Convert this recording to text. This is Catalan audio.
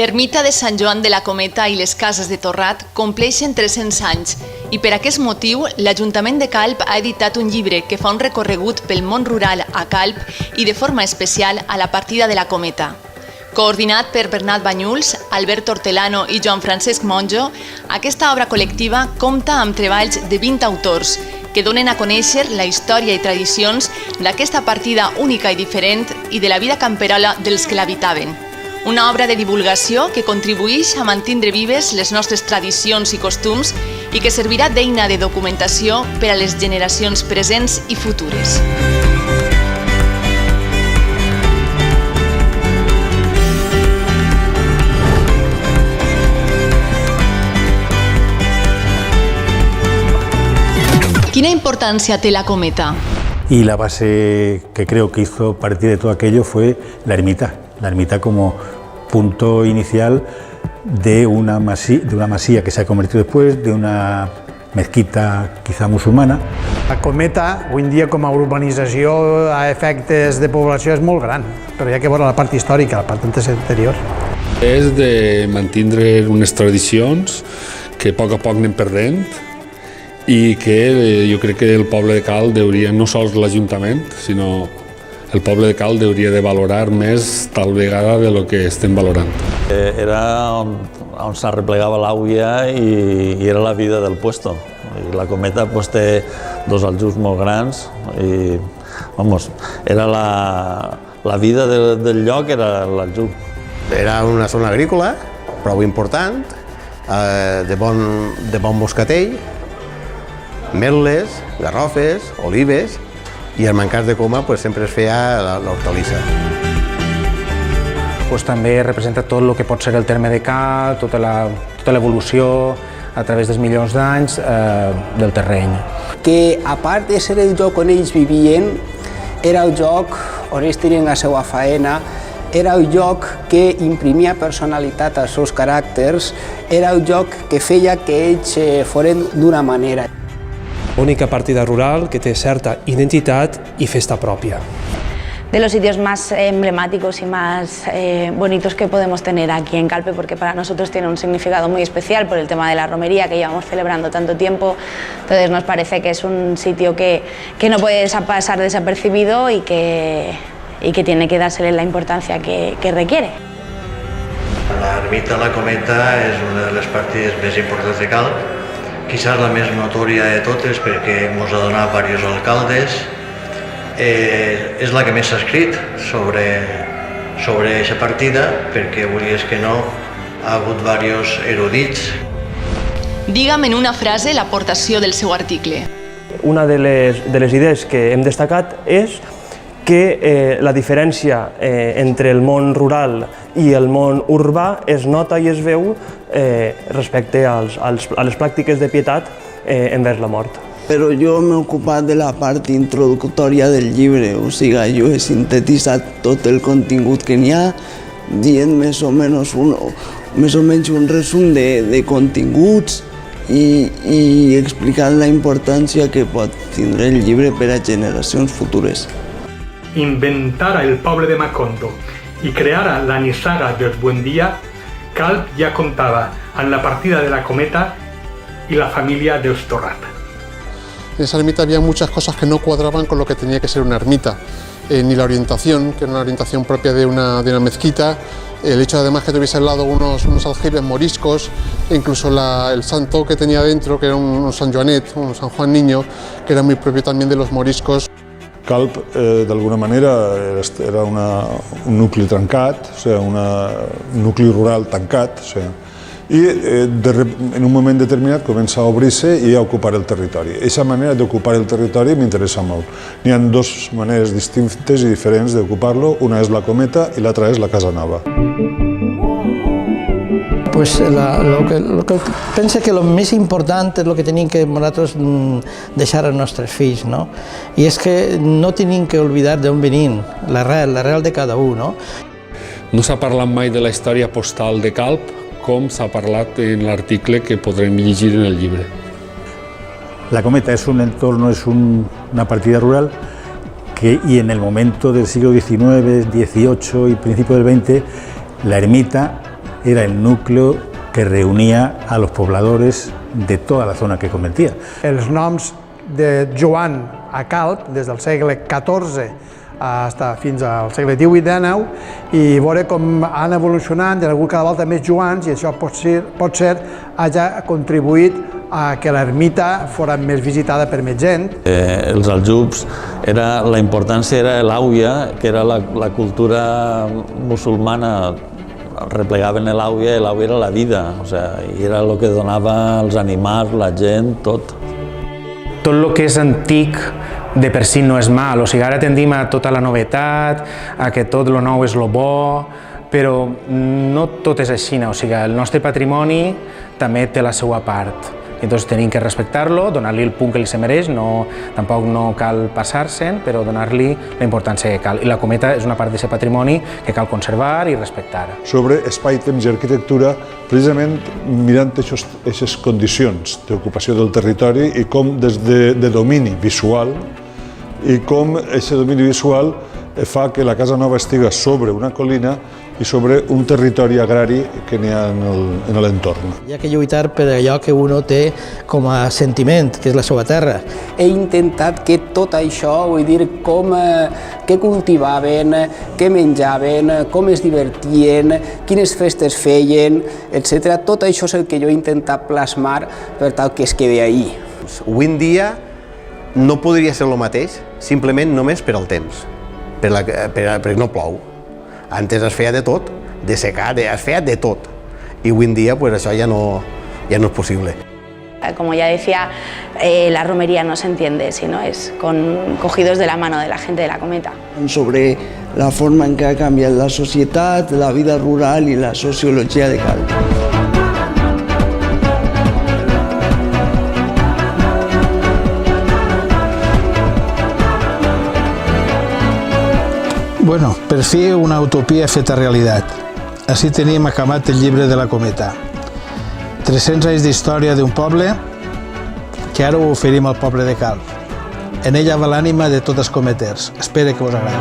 L'ermita de Sant Joan de la Cometa i les cases de Torrat compleixen 300 anys i per aquest motiu l'Ajuntament de Calp ha editat un llibre que fa un recorregut pel món rural a Calp i de forma especial a la partida de la Cometa. Coordinat per Bernat Banyuls, Albert Hortelano i Joan Francesc Monjo, aquesta obra col·lectiva compta amb treballs de 20 autors que donen a conèixer la història i tradicions d'aquesta partida única i diferent i de la vida camperola dels que l'habitaven. Una obra de divulgació que contribueix a mantindre vives les nostres tradicions i costums i que servirà d'eina de documentació per a les generacions presents i futures. ¿Quina importancia té la Cometa? Y la base que creo que hizo partir de todo aquello fue la ermita como punto inicial de una masía que se ha convertido después, de una mezquita quizá musulmana. La Cometa, avui en dia com a urbanització a efectes de població és molt gran, però hi ha que veure la part històrica, la part anterior. És de mantindre unes tradicions que a poc anem perdent i que jo crec que el poble de Calp hauria, no sols l'Ajuntament, sinó el poble de Calp hauria de valorar més tal vegada de lo que estem valorant. Era on s'arreplegava l'àvia i era la vida del puesto. I la Cometa té dos aljubs molt grans i era la vida del lloc, era l'aljub. Era una zona agrícola prou important, de bon moscatell, merles, garrofes, olives, i en cas de coma sempre es feia l'hortalissa. També representa tot el que pot ser el terme de Calp, tota l'evolució a través dels milions d'anys del terreny. Que a part de ser el lloc on ells vivien, era el lloc on ells tenien la seva faena, era el lloc que imprimia personalitat als seus caràcters, era el lloc que feia que ells foren d'una manera. Única partida rural que té certa identitat y festa propia. De los sitios más emblemáticos y más bonitos que podemos tener aquí en Calpe, porque para nosotros tiene un significado muy especial por el tema de la romería que llevamos celebrando tanto tiempo. Entonces nos parece que es un sitio que no puede pasar desapercibido y que tiene que dársele la importancia que requiere. L'ermita de la Cometa és una de les partides més importants de Calp, quizás la més notòria de totes perquè ens ha donat diversos alcaldes. És la que més s'ha escrit sobre aquesta partida perquè, volies que no, ha hagut diversos erudits. Digue'm en una frase l'aportació del seu article. Una de les idees que hem destacat és que la diferència entre el món rural i el món urbà es nota i es veu respecte a les pràctiques de pietat envers la mort. Però jo m'he ocupat de la part introductòria del llibre, o sigui, jo he sintetitzat tot el contingut que n'hi ha, dient més o menys un resum de continguts i explicant la importància que pot tindre el llibre per a generacions futures. Inventara el poble de Macondo i creara la nissaga dels Buendía, Calp ja comptava amb la partida de la Cometa y la familia de Torrat. En esa ermita había muchas cosas que no cuadraban con lo que tenía que ser una ermita, ni la orientación, que era una orientación propia de una mezquita, el hecho además que tuviese al lado unos aljibes moriscos, e incluso el santo que tenía dentro, que era un San Joanet, un San Juan Niño, que era muy propio también de los moriscos. Calp, d'alguna manera, era un nucli trencat, o sigui, un nucli rural tancat, o sigui, i en un moment determinat comença a obrir-se i a ocupar el territori. Aquesta manera d'ocupar el territori m'interessa molt. N'hi ha dues maneres distintes i diferents d'ocupar-lo, una és la Cometa i l'altra és la Casa Nova. Lo que penso que el més important és el que tenim que nosaltres deixar als nostres fills, no? I és que no tenim que oblidar d'on venim, l'arrel de cada un, no? No s'ha parlat mai de la història postal de Calp com s'ha parlat en l'article que podrem llegir en el llibre. La Cometa es un entorno, es una partida rural y en el momento del siglo XIX, XVIII y principio del XX, la ermita era el núcleo que reunía a los pobladores de toda la zona que convertía. Els noms de Joan a Calp, des del segle XIV fins al segle XVIII-XIX, i veure com han evolucionat, hi ha hagut cada volta més Joans, i això pot ser hagi contribuït a que l'ermita fos més visitada per més gent. Els aljubs, la importància era l'àuia, que era la cultura musulmana, replegaven l'àuia i l'àuia era la vida, i era el que donava als animals, la gent, tot. Tot el que és antic de per si no és mal, o sigui, ara tendim a tota la novetat, a que tot el nou és el bo, però no tot és així, o sigui, el nostre patrimoni també té la seva part. Entonces tenim que respectar-lo, donar-li el punt que li se mereix, tampoc no cal passar-se'n, però donar-li la importància que cal. I la cometa és una part d'aquest patrimoni que cal conservar i respectar. Sobre espai, temps i arquitectura, precisament mirant aquestes condicions d'ocupació del territori i com des de domini visual i com aquest domini visual fa que la Casa Nova estigui sobre una colina i sobre un territori agrari que n'hi ha en l'entorn. Hi ha que lluitar per allò que uno té com a sentiment, que és la seva terra. He intentat que tot això, vull dir, què cultivaven, què menjaven, com es divertien, quines festes feien, etc. Tot això és el que jo he intentat plasmar per tal que es quedi ahí. Avui en dia no podria ser el mateix, simplement només per al temps, perquè no plou. Antes es feia de tot, de secar, es feia de tot. Y hoy en día pues eso ya no es posible. Como ya decía, la romería no se entiende, sino es cogidos de la mano de la gente de la cometa. Sobre la forma en que ha canviat la societat, la vida rural i la sociologia de Calp. Bueno, per fi una utopia feta realitat. Així tenim acabat el llibre de la cometa. 300 anys d'història d'un poble que ara ho oferim al poble de Calp. En ella va l'ànima de tots els cometers. Espero que us agradi.